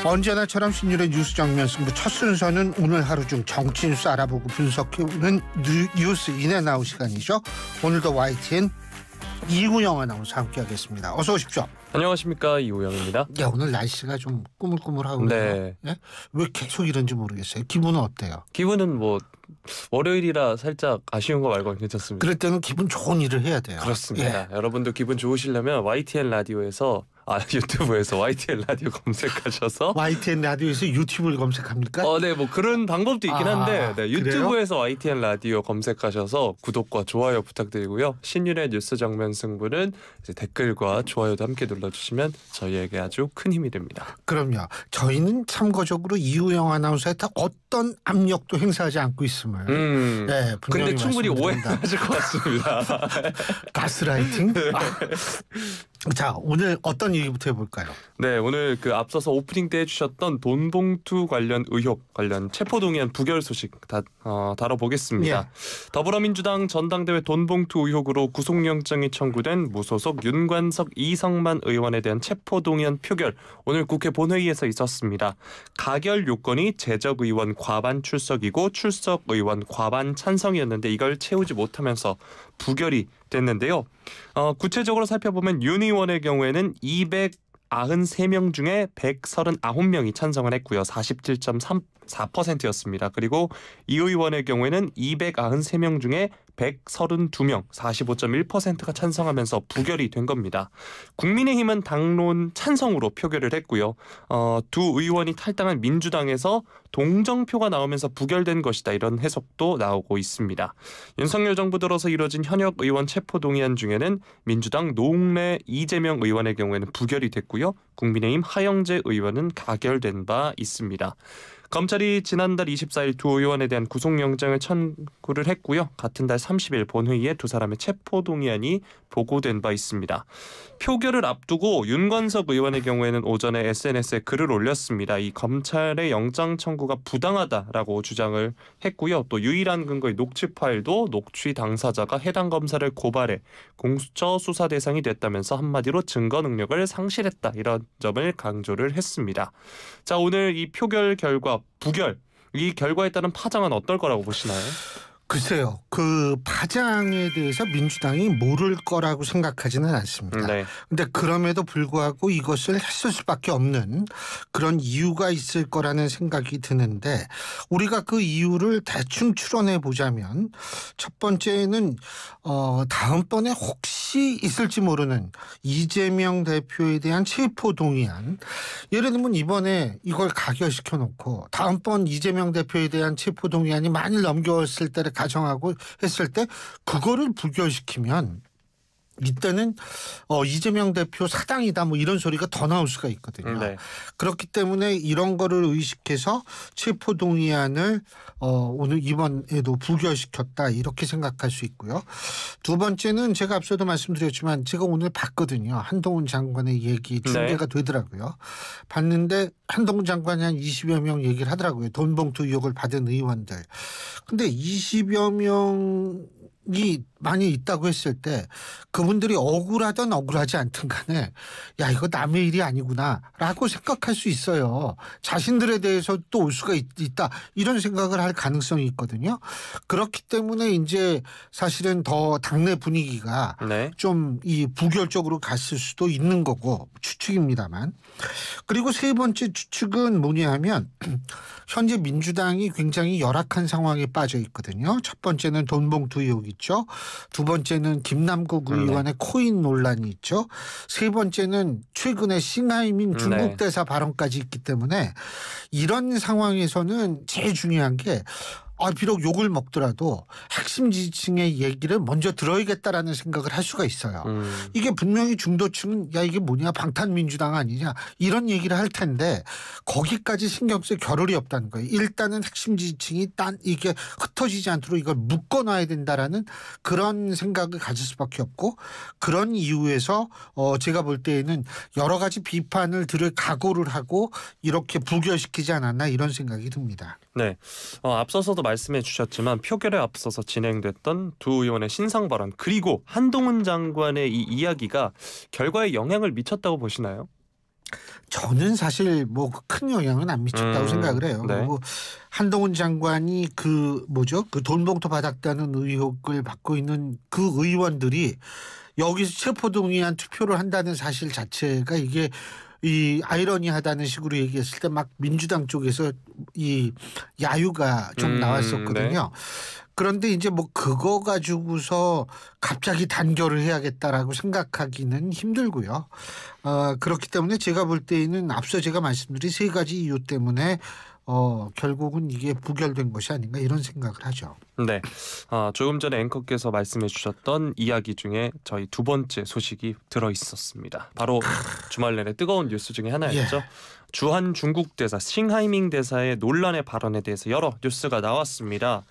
언제나처럼 신율의 뉴스 정면 승부 첫 순서는 오늘 하루 중 정치 뉴스 알아보고 분석해보는 뉴스 인앤아웃 시간이죠. 오늘도 YTN 이우영 아나운서 함께하겠습니다. 어서 오십시오. 안녕하십니까, 이우영입니다. 야, 오늘 날씨가 좀 꾸물꾸물하고 네. 예? 왜 계속 이런지 모르겠어요. 기분은 어때요? 기분은 뭐 월요일이라 살짝 아쉬운 거 말고는 괜찮습니다. 그럴 때는 기분 좋은 일을 해야 돼요. 그렇습니다. 예. 여러분도 기분 좋으시려면 YTN 라디오에서 유튜브에서 YTN 라디오 검색하셔서 YTN 라디오에서 유튜브를 검색합니까? 네, 뭐 그런 방법도 있긴 한데 네, 유튜브에서 그래요? YTN 라디오 검색하셔서 구독과 좋아요 부탁드리고요. 신율의 뉴스 정면 승부는 이제 댓글과 좋아요도 함께 눌러주시면 저희에게 아주 큰 힘이 됩니다. 그럼요. 저희는 참고적으로 이우영 아나운서에 어떤 압력도 행사하지 않고 있음을 네, 분명히 근데 충분히 말씀드립니다. 오해하실 것 같습니다. 가스라이팅? 자, 오늘 어떤 얘기부터 해볼까요? 네, 오늘 앞서서 오프닝 때 해주셨던 돈봉투 관련 의혹 관련 체포동의안 부결 소식 다뤄보겠습니다. 예. 더불어민주당 전당대회 돈봉투 의혹으로 구속영장이 청구된 무소속 윤관석 이성만 의원에 대한 체포동의안 표결 오늘 국회 본회의에서 있었습니다. 가결 요건이 재적의원 과반 출석이고 출석의원 과반 찬성이었는데 이걸 채우지 못하면서 부결이 됐는데요. 구체적으로 살펴보면 윤 의원의 경우에는 293명 중에 139명이 찬성을 했고요. 47.34%였습니다. 그리고 이 의원의 경우에는 293명 중에 132명, 45.1%가 찬성하면서 부결이 된 겁니다. 국민의힘은 당론 찬성으로 표결을 했고요. 두 의원이 탈당한 민주당에서 동정표가 나오면서 부결된 것이다. 이런 해석도 나오고 있습니다. 윤석열 정부 들어서 이뤄진 현역 의원 체포동의안 중에는 민주당 노웅래 이재명 의원의 경우에는 부결이 됐고요. 국민의힘 하영재 의원은 가결된 바 있습니다. 검찰이 지난달 24일 두 의원에 대한 구속영장을 청구를 했고요. 같은 달 30일 본회의에 두 사람의 체포동의안이 보고된 바 있습니다. 표결을 앞두고 윤관석 의원의 경우에는 오전에 SNS에 글을 올렸습니다. 이 검찰의 영장 청구가 부당하다라고 주장을 했고요. 또 유일한 근거의 녹취 파일도 녹취 당사자가 해당 검사를 고발해 공수처 수사 대상이 됐다면서 한마디로 증거 능력을 상실했다. 이런 점을 강조를 했습니다. 자, 오늘 이 표결 결과 부결, 이 결과에 따른 파장은 어떨 거라고 보시나요? 글쎄요. 그 파장에 대해서 민주당이 모를 거라고 생각하지는 않습니다. 네. 근데 그럼에도 불구하고 이것을 했을 수밖에 없는 그런 이유가 있을 거라는 생각이 드는데 우리가 그 이유를 대충 추론해 보자면 첫 번째는 다음번에 혹시 있을지 모르는 이재명 대표에 대한 체포동의안, 예를 들면 이번에 이걸 가결시켜 놓고 다음번 이재명 대표에 대한 체포동의안이 만일 넘겨왔을 때를 가정하고 했을 때 그거를 부결시키면 이때는 이재명 대표 사당이다 뭐 이런 소리가 더 나올 수가 있거든요. 네. 그렇기 때문에 이런 거를 의식해서 체포동의안을 오늘 이번에도 부결시켰다 이렇게 생각할 수 있고요. 두 번째는 제가 앞서도 말씀드렸지만 제가 오늘 봤거든요. 한동훈 장관의 얘기 중계가 되더라고요. 봤는데 한동훈 장관이 한 20여 명 얘기를 하더라고요. 돈봉투 의혹을 받은 의원들. 근데 20여 명이 많이 있다고 했을 때 그분들이 억울하든 억울하지 않든 간에 야, 이거 남의 일이 아니구나 라고 생각할 수 있어요. 자신들에 대해서 또 올 수가 있다 이런 생각을 할 가능성이 있거든요. 그렇기 때문에 이제 사실은 더 당내 분위기가 좀 이 부결적으로 갔을 수도 있는 거고 추측입니다만. 그리고 세 번째 추측은 뭐냐 하면 현재 민주당이 굉장히 열악한 상황에 빠져 있거든요. 첫 번째는 돈봉투 의혹 있죠. 두 번째는 김남국 의원의 코인 논란이 있죠. 세 번째는 최근에 싱하이밍 중국 대사 발언까지 있기 때문에 이런 상황에서는 제일 중요한 게 비록 욕을 먹더라도 핵심 지지층의 얘기를 먼저 들어야겠다라는 생각을 할 수가 있어요. 이게 분명히 중도층은 야, 이게 뭐냐, 방탄민주당 아니냐 이런 얘기를 할 텐데 거기까지 신경 쓸 겨를이 없다는 거예요. 일단은 핵심 지지층이 이게 흩어지지 않도록 이걸 묶어놔야 된다라는 그런 생각을 가질 수밖에 없고, 그런 이유에서 제가 볼 때에는 여러 가지 비판을 들을 각오를 하고 이렇게 부결시키지 않았나 이런 생각이 듭니다. 네, 앞서서도 말씀해 주셨지만 표결에 앞서서 진행됐던 두 의원의 신상 발언 그리고 한동훈 장관의 이 이야기가 결과에 영향을 미쳤다고 보시나요? 저는 사실 뭐 큰 영향은 안 미쳤다고 생각을 해요. 네. 그리고 한동훈 장관이 그 돈봉투 받았다는 의혹을 받고 있는 그 의원들이 여기서 체포동의안 투표를 한다는 사실 자체가 이게 이 아이러니하다는 식으로 얘기했을 때 막 민주당 쪽에서 이 야유가 좀 나왔었거든요. 그런데 이제 뭐 그거 가지고서 갑자기 단결을 해야겠다라고 생각하기는 힘들고요. 그렇기 때문에 제가 볼 때에는 앞서 제가 말씀드린 세 가지 이유 때문에 결국은 이게 부결된 것이 아닌가 이런 생각을 하죠. 네, 조금 전에 앵커께서 말씀해 주셨던 이야기 중에 저희 두 번째 소식이 들어 있었습니다. 바로 주말 내내 뜨거운 뉴스 중에 하나였죠. 예. 주한 중국 대사 싱하이밍 대사의 논란의 발언에 대해서 여러 뉴스가 나왔습니다.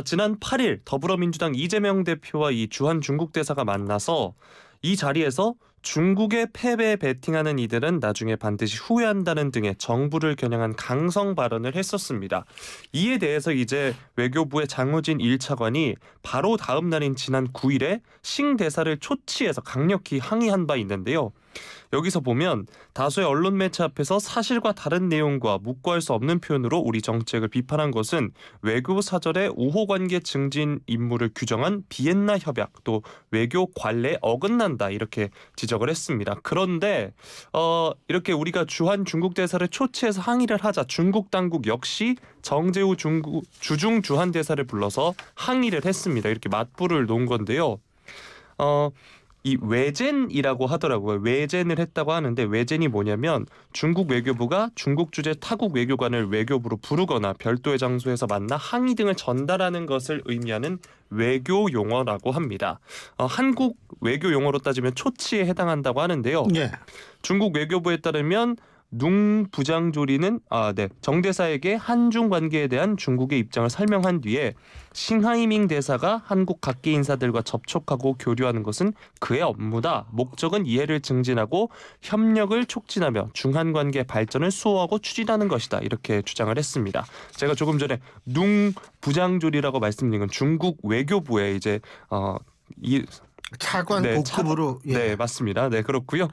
지난 8일 더불어민주당 이재명 대표와 이 주한 중국 대사가 만나서 이 자리에서 중국의 패배에 베팅하는 이들은 나중에 반드시 후회한다는 등의 정부를 겨냥한 강성 발언을 했었습니다. 이에 대해서 이제 외교부의 장호진 1차관이 바로 다음 날인 지난 9일에 싱 대사를 초치해서 강력히 항의한 바 있는데요. 여기서 보면 다수의 언론 매체 앞에서 사실과 다른 내용과 묵과할 수 없는 표현으로 우리 정책을 비판한 것은 외교 사절의 우호관계 증진 임무를 규정한 비엔나 협약 또 외교 관례에 어긋난다 이렇게 지적을 했습니다. 그런데 이렇게 우리가 주한 중국 대사를 초치해서 항의를 하자 중국 당국 역시 정재우 주중 주한 대사를 불러서 항의를 했습니다. 이렇게 맞불을 놓은 건데요. 이 외젠이라고 하더라고요. 외젠을 했다고 하는데 외젠이 뭐냐면 중국 외교부가 중국 주재 타국 외교관을 외교부로 부르거나 별도의 장소에서 만나 항의 등을 전달하는 것을 의미하는 외교 용어라고 합니다. 한국 외교 용어로 따지면 초치에 해당한다고 하는데요. 예. 중국 외교부에 따르면 둥 부장조리는 정 대사에게 한중 관계에 대한 중국의 입장을 설명한 뒤에 싱하이밍 대사가 한국 각계 인사들과 접촉하고 교류하는 것은 그의 업무다. 목적은 이해를 증진하고 협력을 촉진하며 중한 관계 발전을 수호하고 추진하는 것이다. 이렇게 주장을 했습니다. 제가 조금 전에 둥 부장조리라고 말씀드린 건 중국 외교부의 이제 차관 복급으로 네, 맞습니다. 네, 그렇고요.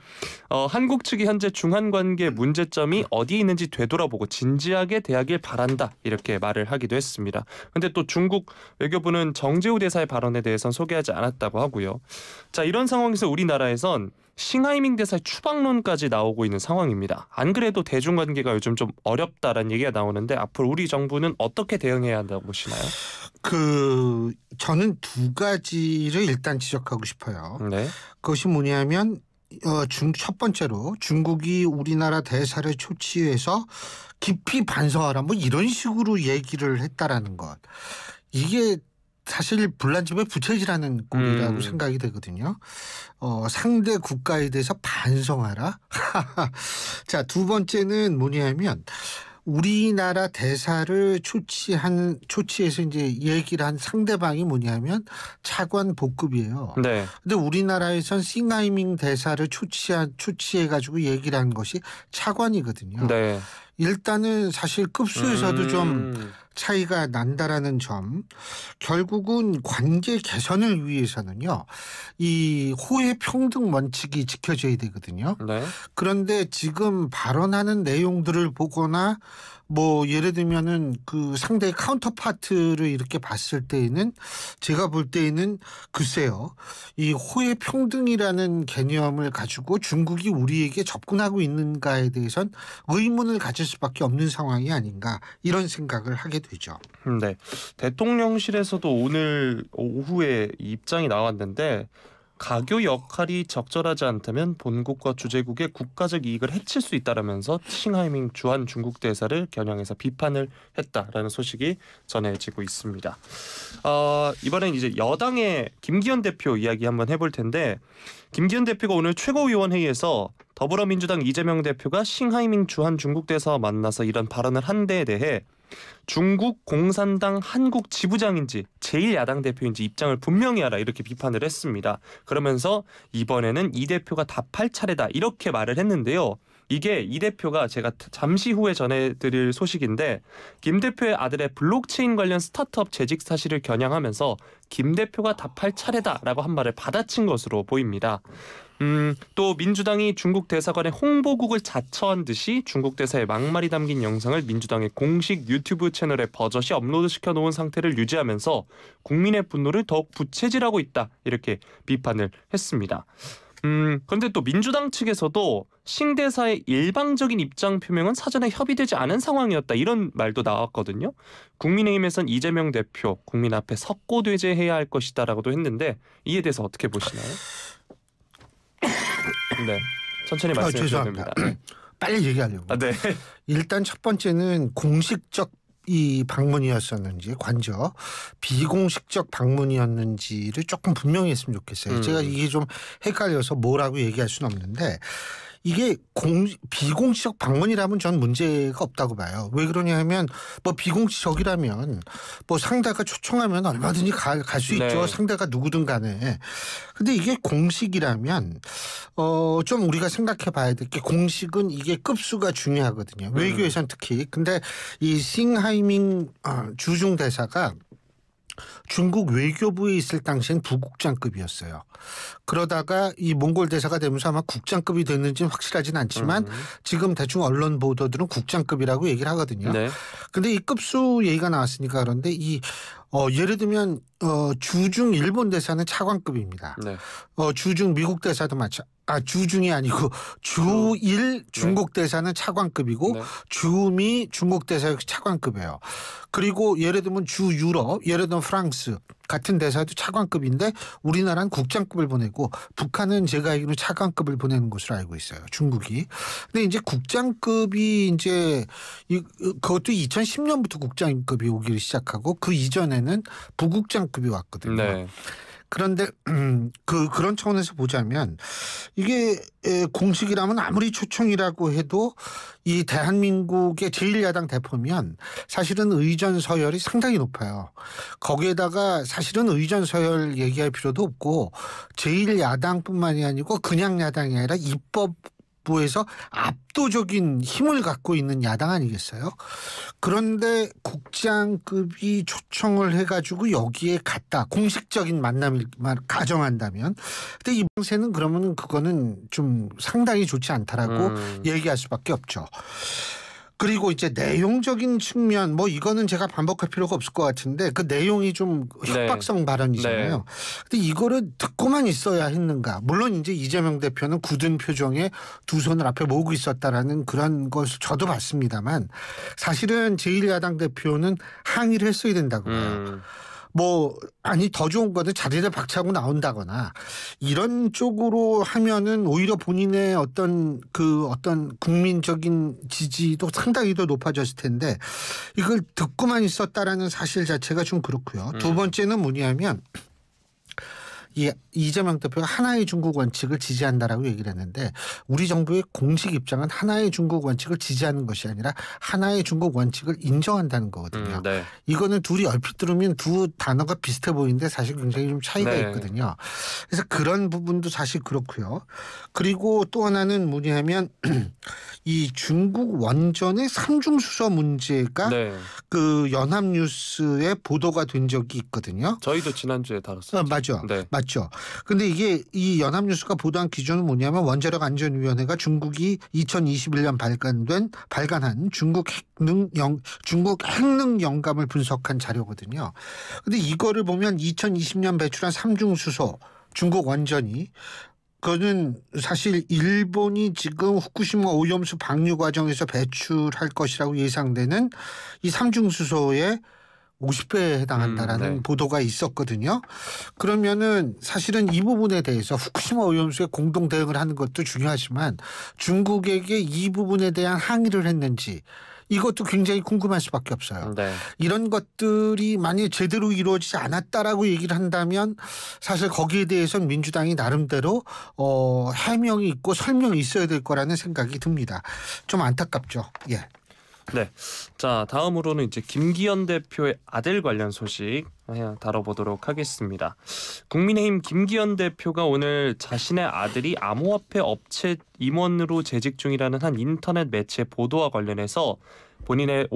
한국 측이 현재 중한 관계 문제점이 어디에 있는지 되돌아보고 진지하게 대하길 바란다. 이렇게 말을 하기도 했습니다. 근데 또 중국 외교부는 정재우 대사의 발언에 대해서는 소개하지 않았다고 하고요. 자, 이런 상황에서 우리나라에선 싱하이밍 대사의 추방론까지 나오고 있는 상황입니다. 안 그래도 대중관계가 요즘 좀 어렵다라는 얘기가 나오는데 앞으로 우리 정부는 어떻게 대응해야 한다고 보시나요? 저는 두 가지를 일단 지적하고 싶어요. 네. 그것이 뭐냐면 첫 번째로 중국이 우리나라 대사를 초치해서 깊이 반성하라 뭐 이런 식으로 얘기를 했다라는 것. 이게 사실 불난집에 부채질하는 꼴이라고 생각이 되거든요. 상대 국가에 대해서 반성하라. 자, 두 번째는 뭐냐면 우리나라 대사를 초치해서 이제 얘기를 한 상대방이 뭐냐면 차관 복급이에요. 네. 근데 우리나라에선 싱하이밍 대사를 초치해가지고 얘기를 한 것이 차관이거든요. 네. 일단은 사실 급수에서도 좀 차이가 난다라는 점. 결국은 관계 개선을 위해서는요. 이 호혜 평등 원칙이 지켜져야 되거든요. 네. 그런데 지금 발언하는 내용들을 보거나 뭐 예를 들면은 그 상대의 카운터파트를 이렇게 봤을 때에는 제가 볼 때에는 글쎄요. 이 호혜 평등이라는 개념을 가지고 중국이 우리에게 접근하고 있는가에 대해선 의문을 가질 수밖에 없는 상황이 아닌가 이런 생각을 하게 되죠. 네. 대통령실에서도 오늘 오후에 입장이 나왔는데 가교 역할이 적절하지 않다면 본국과 주재국의 국가적 이익을 해칠 수 있다라면서 싱하이밍 주한 중국 대사를 겨냥해서 비판을 했다라는 소식이 전해지고 있습니다. 이번엔 이제 여당의 김기현 대표 이야기 한번 해볼 텐데 김기현 대표가 오늘 최고위원회의에서 더불어민주당 이재명 대표가 싱하이밍 주한 중국 대사와 만나서 이런 발언을 한 데에 대해 중국 공산당 한국 지부장인지 제1야당 대표인지 입장을 분명히 하라 이렇게 비판을 했습니다. 그러면서 이번에는 이 대표가 답할 차례다 이렇게 말을 했는데요. 이게 이 대표가 제가 잠시 후에 전해드릴 소식인데 김 대표의 아들의 블록체인 관련 스타트업 재직 사실을 겨냥하면서 김 대표가 답할 차례다라고 한 말을 받아친 것으로 보입니다. 또 민주당이 중국 대사관의 홍보국을 자처한 듯이 중국 대사의 막말이 담긴 영상을 민주당의 공식 유튜브 채널에 버젓이 업로드시켜 놓은 상태를 유지하면서 국민의 분노를 더욱 부채질하고 있다 이렇게 비판을 했습니다. 그런데 또 민주당 측에서도 싱 대사의 일방적인 입장 표명은 사전에 협의되지 않은 상황이었다 이런 말도 나왔거든요. 국민의힘에선 이재명 대표 국민 앞에 석고대죄해야 할 것이다라고도 했는데 이에 대해서 어떻게 보시나요? 네, 천천히 말씀해 주셔야 됩니다. 빨리 얘기하려고. 네. 일단 첫 번째는 공식적 이 방문이었었는지 관저 비공식적 방문이었는지를 조금 분명히 했으면 좋겠어요. 제가 이게 좀 헷갈려서 뭐라고 얘기할 수는 없는데 이게 비공식적 방문이라면 전 문제가 없다고 봐요. 왜 그러냐 하면 뭐 비공식적이라면 뭐 상대가 초청하면 얼마든지 갈 수 있죠. 네. 상대가 누구든 간에. 근데 이게 공식이라면 좀 우리가 생각해 봐야 될 게 공식은 이게 급수가 중요하거든요. 외교에선 특히. 근데 이 싱하이밍 주중 대사가 중국 외교부에 있을 당시엔 부국장급이었어요. 그러다가 이 몽골 대사가 되면서 아마 국장급이 됐는지는 확실하진 않지만 지금 대충 언론 보도들은 국장급이라고 얘기를 하거든요. 네. 근데 이 급수 얘기가 나왔으니까 그런데 예를 들면 주중 일본 대사는 차관급입니다. 네. 주중 미국 대사도 주중이 아니고 주일 중국 대사는 차관급이고 네. 주미 중국 대사 역시 차관급이에요. 그리고 예를 들면 주 유럽, 예를 들면 프랑스 같은 대사도 차관급인데 우리나라는 국장급을 보내고 북한은 제가 알기로 차관급을 보내는 것으로 알고 있어요. 중국이. 근데 이제 국장급이 이제 그것도 2010년부터 국장급이 오기 시작하고 그 이전에는 부국장급이 왔거든요. 네. 그런데 그런 차원에서 보자면 이게 공식이라면 아무리 초청이라고 해도 이 대한민국의 제1야당 대표면 사실은 의전 서열이 상당히 높아요. 거기에다가 사실은 의전 서열 얘기할 필요도 없고 제1야당뿐만이 아니고 그냥 야당이 아니라 입법부에서 압도적인 힘을 갖고 있는 야당 아니겠어요? 그런데 국장급이 초청을 해가지고 여기에 갔다. 공식적인 만남을 가정한다면. 근데 이 방세는 그러면 그거는 좀 상당히 좋지 않다라고 얘기할 수밖에 없죠. 그리고 이제 내용적인 측면 뭐 이거는 제가 반복할 필요가 없을 것 같은데 그 내용이 좀 협박성 발언이잖아요. 네. 근데 이거를 듣고만 있어야 했는가. 물론 이제 이재명 대표는 굳은 표정에 두 손을 앞에 모으고 있었다라는 그런 것을 저도 봤습니다만 사실은 제1야당 대표는 항의를 했어야 된다고 봐요. 더 좋은 거는 자리를 박차고 나온다거나 이런 쪽으로 하면은 오히려 본인의 어떤 국민적인 지지도 상당히 더 높아졌을 텐데 이걸 듣고만 있었다라는 사실 자체가 좀 그렇고요. 두 번째는 뭐냐면 이재명 대표가 하나의 중국 원칙을 지지한다라고 얘기를 했는데 우리 정부의 공식 입장은 하나의 중국 원칙을 지지하는 것이 아니라 하나의 중국 원칙을 인정한다는 거거든요. 네. 이거는 둘이 얼핏 들으면 두 단어가 비슷해 보이는데 사실 굉장히 좀 차이가 네. 있거든요. 그래서 그런 부분도 사실 그렇고요. 그리고 또 하나는 뭐냐면 이 중국 원전의 삼중수소 문제가 네. 그 연합뉴스에 보도가 된 적이 있거든요. 저희도 지난주에 다뤘어요. 맞죠. 네. 맞죠. 근데 이게 이 연합뉴스가 보도한 기준은 뭐냐면 원자력안전위원회가 중국이 2021년 발간한 중국 핵능 영감을 분석한 자료거든요. 근데 이거를 보면 2020년 배출한 삼중수소 중국 원전이 그거는 사실 일본이 지금 후쿠시마 오염수 방류 과정에서 배출할 것이라고 예상되는 이 삼중수소의 50배에 해당한다라는 네. 보도가 있었거든요. 그러면은 사실은 이 부분에 대해서 후쿠시마 오염수에 공동 대응을 하는 것도 중요하지만 중국에게 이 부분에 대한 항의를 했는지 이것도 굉장히 궁금할 수밖에 없어요. 네. 이런 것들이 만약에 제대로 이루어지지 않았다라고 얘기를 한다면 사실 거기에 대해서는 민주당이 나름대로 해명이 있고 설명이 있어야 될 거라는 생각이 듭니다. 좀 안타깝죠. 예. 네. 자, 다음으로는 이제 김기현 대표의 아들 관련 소식 다뤄보도록 하겠습니다. 국민의힘 김기현 대표가 오늘 자신의 아들이 암호화폐 업체 임원으로 재직 중이라는 한 인터넷 매체 보도와 관련해서 본인의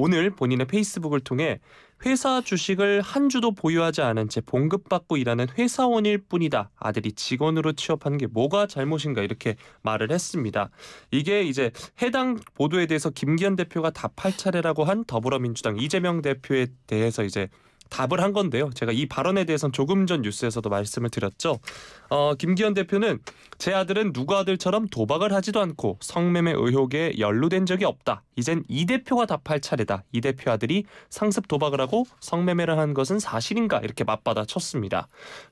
페이스북을 통해 회사 주식을 한 주도 보유하지 않은 채 봉급받고 일하는 회사원일 뿐이다. 아들이 직원으로 취업하는 게 뭐가 잘못인가 이렇게 말을 했습니다. 이게 이제 해당 보도에 대해서 김기현 대표가 답할 차례라고 한 더불어민주당 이재명 대표에 대해서 이제 답을 한 건데요. 제가 이 발언에 대해서는 조금 전 뉴스에서도 말씀을 드렸죠. 김기현 대표는 제 아들은 누구 아들처럼 도박을 하지도 않고 성매매 의혹에 연루된 적이 없다. 이젠 이 대표가 답할 차례다. 이 대표 아들이 상습 도박을 하고 성매매를 한 것은 사실인가 이렇게 맞받아 쳤습니다.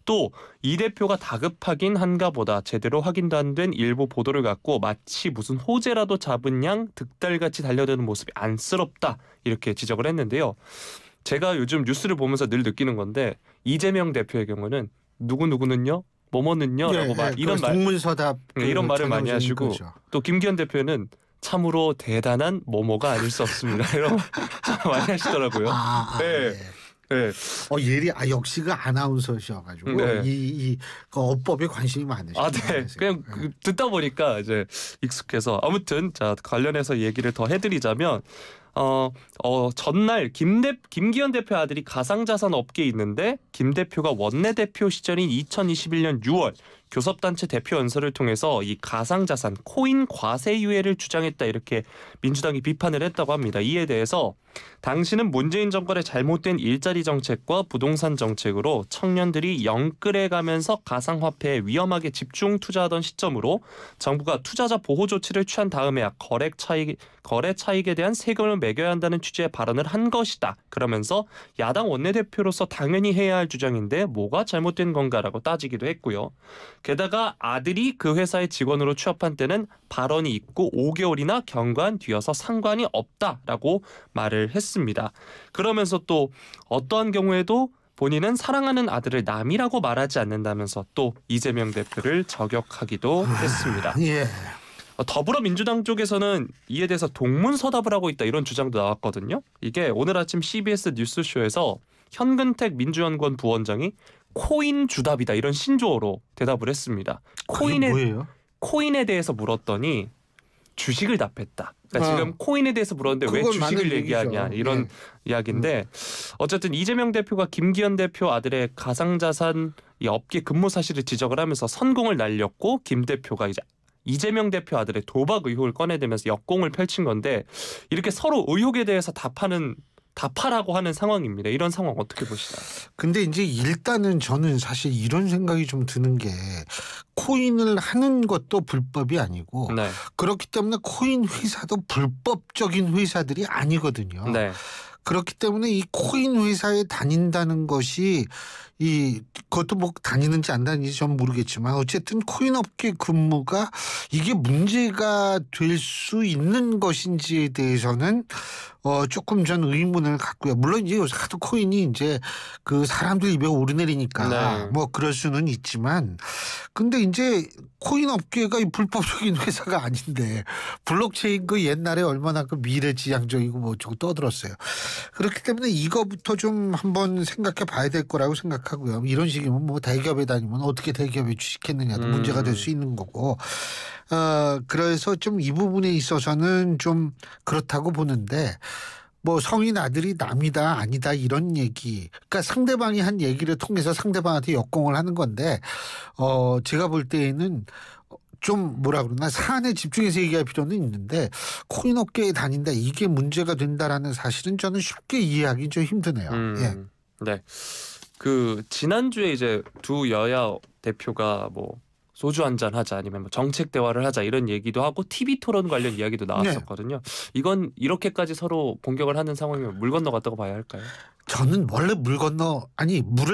또 이 대표가 다급하긴 한가 보다 제대로 확인도 안 된 일부 보도를 갖고 마치 무슨 호재라도 잡은 양 득달같이 달려드는 모습이 안쓰럽다 이렇게 지적을 했는데요. 제가 요즘 뉴스를 보면서 늘 느끼는 건데 이재명 대표의 경우는 누구누구는요? 뭐뭐는요? 라고 이런 동문서답 이런 말을 많이 하시고 거죠. 또 김기현 대표는 참으로 대단한 뭐뭐가 아닐 수 없습니다. 이런 말 많이 하시더라고요. 네. 네. 예리 역시 그 아나운서셔가지고 네. 그 어법에 관심이 많으시죠. 네. 그냥 듣다 보니까 이제 익숙해서 아무튼 자 관련해서 얘기를 더 해드리자면 전날 김기현 대표 아들이 가상자산 업계에 있는데 김 대표가 원내대표 시절인 2021년 6월 교섭단체 대표 연설을 통해서 이 가상자산 코인 과세 유예를 주장했다 이렇게 민주당이 비판을 했다고 합니다. 이에 대해서 당시는 문재인 정권의 잘못된 일자리 정책과 부동산 정책으로 청년들이 영끌해가면서 가상화폐에 위험하게 집중 투자하던 시점으로 정부가 투자자 보호 조치를 취한 다음에야 거래 차익에 대한 세금을 매겨야 한다는 취지의 발언을 한 것이다. 그러면서 야당 원내대표로서 당연히 해야 할 주장인데 뭐가 잘못된 건가라고 따지기도 했고요. 게다가 아들이 그 회사의 직원으로 취업한 때는 발언이 있고 5개월이나 경과한 뒤여서 상관이 없다라고 말을 했습니다. 그러면서 또 어떠한 경우에도 본인은 사랑하는 아들을 남이라고 말하지 않는다면서 또 이재명 대표를 저격하기도 했습니다. 예. 더불어민주당 쪽에서는 이에 대해서 동문서답을 하고 있다 이런 주장도 나왔거든요. 이게 오늘 아침 CBS 뉴스쇼에서 현근택 민주연구원 부원장이 코인 주답이다 이런 신조어로 대답을 했습니다. 코인에 대해서 물었더니 주식을 답했다. 그러니까 지금 코인에 대해서 물었는데 왜 주식을 얘기하냐 이런 이야기인데 어쨌든 이재명 대표가 김기현 대표 아들의 가상자산 이 업계 근무 사실을 지적을 하면서 선공을 날렸고 김 대표가 이제 이재명 대표 아들의 도박 의혹을 꺼내들면서 역공을 펼친 건데 이렇게 서로 의혹에 대해서 답하라고 하는 상황입니다. 이런 상황 어떻게 보시나요? 근데 이제 일단은 저는 사실 이런 생각이 좀 드는 게 코인을 하는 것도 불법이 아니고 네. 그렇기 때문에 코인 회사도 불법적인 회사들이 아니거든요. 네. 그렇기 때문에 이 코인 회사에 다닌다는 것이 그것도 뭐 다니는지 안 다니는지 전 모르겠지만 어쨌든 코인 업계 근무가 이게 문제가 될 수 있는 것인지에 대해서는 조금 전 의문을 갖고요. 물론 이제 요새 하도 코인이 이제 그 사람들 입에 오르내리니까 네. 뭐 그럴 수는 있지만 근데 이제 코인 업계가 이 불법적인 회사가 아닌데 블록체인 그 옛날에 얼마나 그 미래지향적이고 뭐 저거 떠들었어요. 그렇기 때문에 이거부터 좀 한번 생각해 봐야 될 거라고 생각하고요. 이런 식이면 뭐 대기업에 다니면 어떻게 대기업에 주식했느냐도 문제가 될 수 있는 거고 그래서 좀 이 부분에 있어서는 좀 그렇다고 보는데 뭐 성인 아들이 남이다 아니다 이런 얘기 그러니까 상대방이 한 얘기를 통해서 상대방한테 역공을 하는 건데 제가 볼 때에는 좀 뭐라 그러나 사안에 집중해서 얘기할 필요는 있는데 코인 업계에 다닌다 이게 문제가 된다라는 사실은 저는 쉽게 이해하기 좀 힘드네요. 예. 네. 그 지난주에 이제 두 여야 대표가 뭐 소주 한잔 하자 아니면 뭐 정책 대화를 하자 이런 얘기도 하고 TV 토론 관련 이야기도 나왔었거든요. 이건 이렇게까지 서로 공격을 하는 상황이면 물 건너갔다고 봐야 할까요? 저는 원래 물을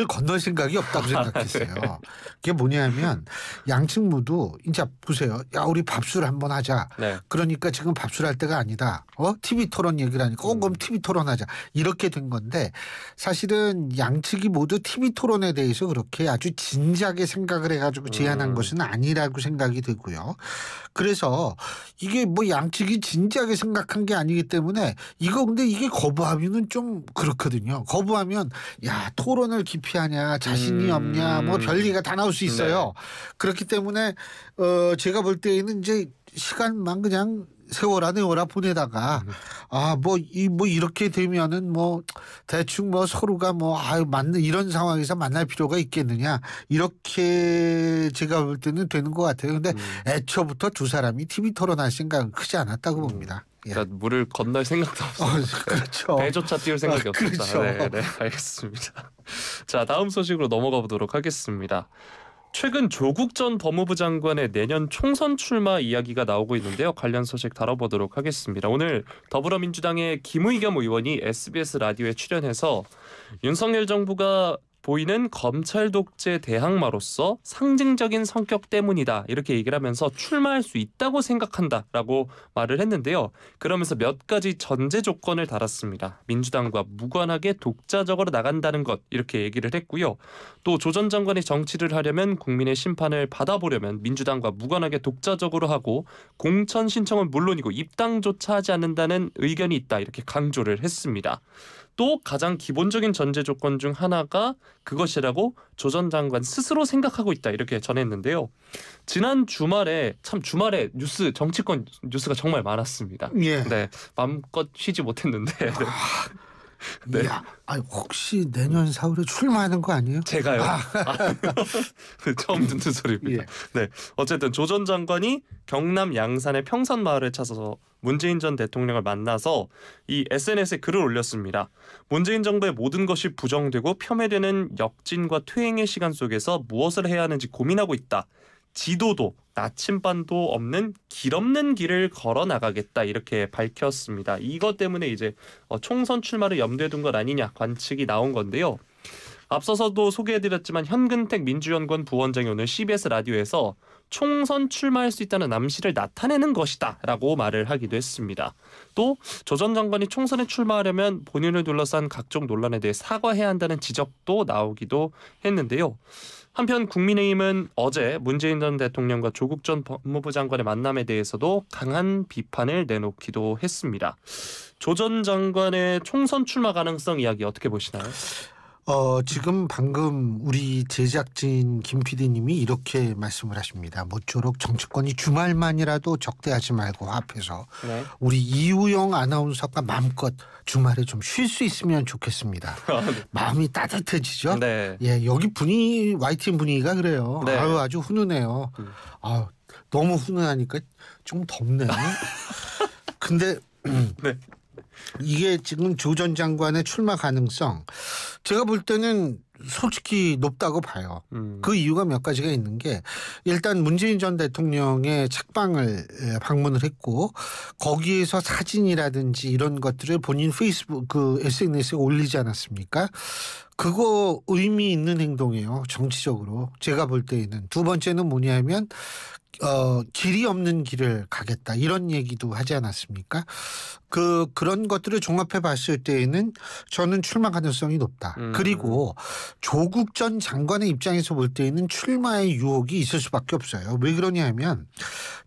건널 생각이 없다고 생각했어요. 그게 뭐냐면 양측 모두 이제 보세요. 야 우리 밥술 한번 하자. 네. 그러니까 지금 밥술 할 때가 아니다. TV 토론 얘기를 하니까 그럼 TV 토론하자. 이렇게 된 건데 사실은 양측이 모두 TV 토론에 대해서 그렇게 아주 진지하게 생각을 해가지고 제안한 것은 아니라고 생각이 들고요. 그래서 이게 뭐 양측이 진지하게 생각한 게 아니기 때문에 근데 이게 거부하면은 좀 그렇거든요. 거부하면 야 토론을 기피하냐 자신이 없냐 뭐 별리가 다 나올 수 있어요. 네. 그렇기 때문에 제가 볼 때에는 이제 시간만 그냥 세워라 내워라 보내다가 뭐 이렇게 되면은 뭐 대충 뭐 서로가 뭐 맞는 이런 상황에서 만날 필요가 있겠느냐 이렇게 제가 볼 때는 되는 것 같아요. 근데 애초부터 두 사람이 TV 토론할 생각은 크지 않았다고 봅니다. 예. 그러니까 물을 건널 생각도 없었어요. 그렇죠. 배조차 띄울 생각이 없었다. 그렇죠. 네, 알겠습니다. 자, 다음 소식으로 넘어가 보도록 하겠습니다. 최근 조국 전 법무부 장관의 내년 총선 출마 이야기가 나오고 있는데요. 관련 소식 다뤄보도록 하겠습니다. 오늘 더불어민주당의 김의겸 의원이 SBS 라디오에 출연해서 윤석열 정부가 보이는 검찰 독재 대항마로서 상징적인 성격 때문이다 이렇게 얘기를 하면서 출마할 수 있다고 생각한다라고 말을 했는데요. 그러면서 몇 가지 전제 조건을 달았습니다. 민주당과 무관하게 독자적으로 나간다는 것 이렇게 얘기를 했고요. 또 조 전 장관이 정치를 하려면 국민의 심판을 받아보려면 민주당과 무관하게 독자적으로 하고 공천 신청은 물론이고 입당조차 하지 않는다는 의견이 있다 이렇게 강조를 했습니다. 또 가장 기본적인 전제 조건 중 하나가 그것이라고 조 전 장관 스스로 생각하고 있다 이렇게 전했는데요. 지난 주말에 정치권 뉴스가 정말 많았습니다. 예. 네, 마음껏 쉬지 못했는데. 네. 야, 혹시 내년 4월에 출마하는 거 아니에요? 제가요? 처음 듣는 소리입니다. 예. 네, 어쨌든 조 전 장관이 경남 양산의 평선 마을을 찾아서 문재인 전 대통령을 만나서 이 SNS에 글을 올렸습니다. 문재인 정부의 모든 것이 부정되고 폄훼되는 역진과 퇴행의 시간 속에서 무엇을 해야 하는지 고민하고 있다. 지도도 나침반도 없는 길 없는 길을 걸어 나가겠다 이렇게 밝혔습니다. 이것 때문에 이제 총선 출마를 염두에 둔 것 아니냐 관측이 나온 건데요. 앞서서도 소개해드렸지만 현근택 민주연구원 부원장이 오늘 CBS 라디오에서 총선 출마할 수 있다는 암시를 나타내는 것이다 라고 말을 하기도 했습니다. 또 조 전 장관이 총선에 출마하려면 본인을 둘러싼 각종 논란에 대해 사과해야 한다는 지적도 나오기도 했는데요. 한편 국민의힘은 어제 문재인 전 대통령과 조국 전 법무부 장관의 만남에 대해서도 강한 비판을 내놓기도 했습니다. 조 전 장관의 총선 출마 가능성 이야기 어떻게 보시나요? 지금 방금 우리 제작진 김 PD님이 이렇게 말씀을 하십니다. 모쪼록 정치권이 주말만이라도 적대하지 말고 합해서 네. 우리 이우영 아나운서가 마음껏 주말에 좀 쉴 수 있으면 좋겠습니다. 마음이 따뜻해지죠? 네. 예, 여기 YTN 분위기가 그래요. 네. 아주 훈훈해요. 너무 훈훈하니까 좀 덥네. 근데 네. 이게 지금 조 전 장관의 출마 가능성 제가 볼 때는 솔직히 높다고 봐요. 그 이유가 몇 가지가 있는 게 일단 문재인 전 대통령의 책방을 방문을 했고 거기에서 사진이라든지 이런 것들을 본인 페이스북 SNS에 올리지 않았습니까? 그거 의미 있는 행동이에요. 정치적으로 제가 볼 때에는. 두 번째는 뭐냐면 길이 없는 길을 가겠다 이런 얘기도 하지 않았습니까? 그런 것들을 종합해 봤을 때에는 저는 출마 가능성이 높다. 그리고 조국 전 장관의 입장에서 볼 때에는 출마의 유혹이 있을 수밖에 없어요. 왜 그러냐면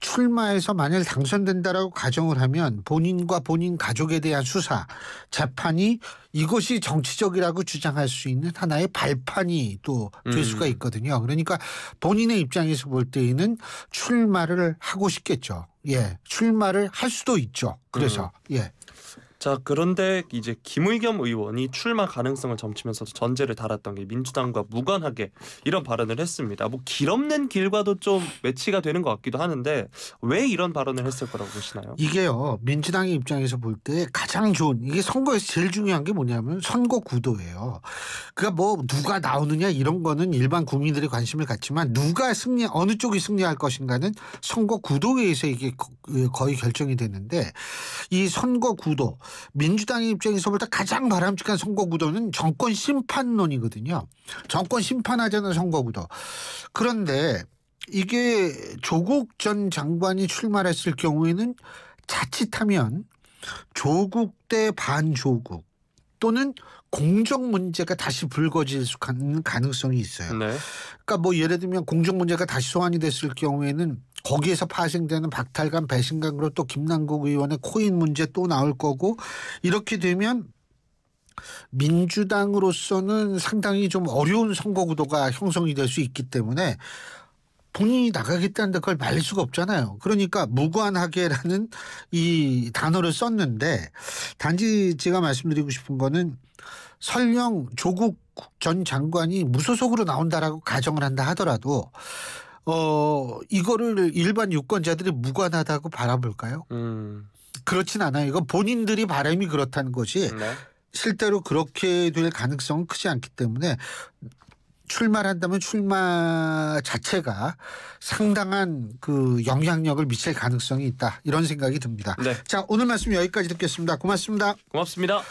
출마해서 만약 당선된다라고 가정을 하면 본인과 본인 가족에 대한 수사, 재판이 이것이 정치적이라고 주장할 수 있는 하나의 발판이 또 될 수가 있거든요. 그러니까 본인의 입장에서 볼 때에는 출마를 하고 싶겠죠. 예, 출마를 할 수도 있죠. 그래서 예. 자, 그런데 이제 김의겸 의원이 출마 가능성을 점치면서도 전제를 달았던 게 민주당과 무관하게 이런 발언을 했습니다. 뭐 길 없는 길과도 좀 매치가 되는 것 같기도 하는데 왜 이런 발언을 했을 거라고 보시나요? 이게요, 민주당의 입장에서 볼 때 가장 좋은, 이게 선거에서 제일 중요한 게 뭐냐면 선거 구도예요. 그러니까 뭐 누가 나오느냐 이런 거는 일반 국민들이 관심을 갖지만 누가 어느 쪽이 승리할 것인가는 선거 구도에 의해서 이게 거의 결정이 되는데 이 선거 구도, 민주당의 입장에서 볼 때 가장 바람직한 선거 구도는 정권 심판론이거든요. 정권 심판하자는 선거 구도. 그런데 이게 조국 전 장관이 출마했을 경우에는 자칫하면 조국 대 반조국 또는 공정 문제가 다시 불거질 수 있는 가능성이 있어요. 네. 그러니까 뭐 예를 들면 공정 문제가 다시 소환이 됐을 경우에는 거기에서 파생되는 박탈감, 배신감으로 또 김남국 의원의 코인 문제 또 나올 거고 이렇게 되면 민주당으로서는 상당히 좀 어려운 선거 구도가 형성이 될 수 있기 때문에 본인이 나가겠다는데 그걸 말릴 수가 없잖아요. 그러니까 무관하게라는 이 단어를 썼는데 단지 제가 말씀드리고 싶은 거는 설령 조국 전 장관이 무소속으로 나온다라고 가정을 한다 하더라도 이거를 일반 유권자들이 무관하다고 바라볼까요? 그렇진 않아요. 이건 본인들이 바람이 그렇다는 것이 네. 실제로 그렇게 될 가능성은 크지 않기 때문에 출마를 한다면 출마 자체가 상당한 그 영향력을 미칠 가능성이 있다. 이런 생각이 듭니다. 네. 자, 오늘 말씀 여기까지 듣겠습니다. 고맙습니다. 고맙습니다.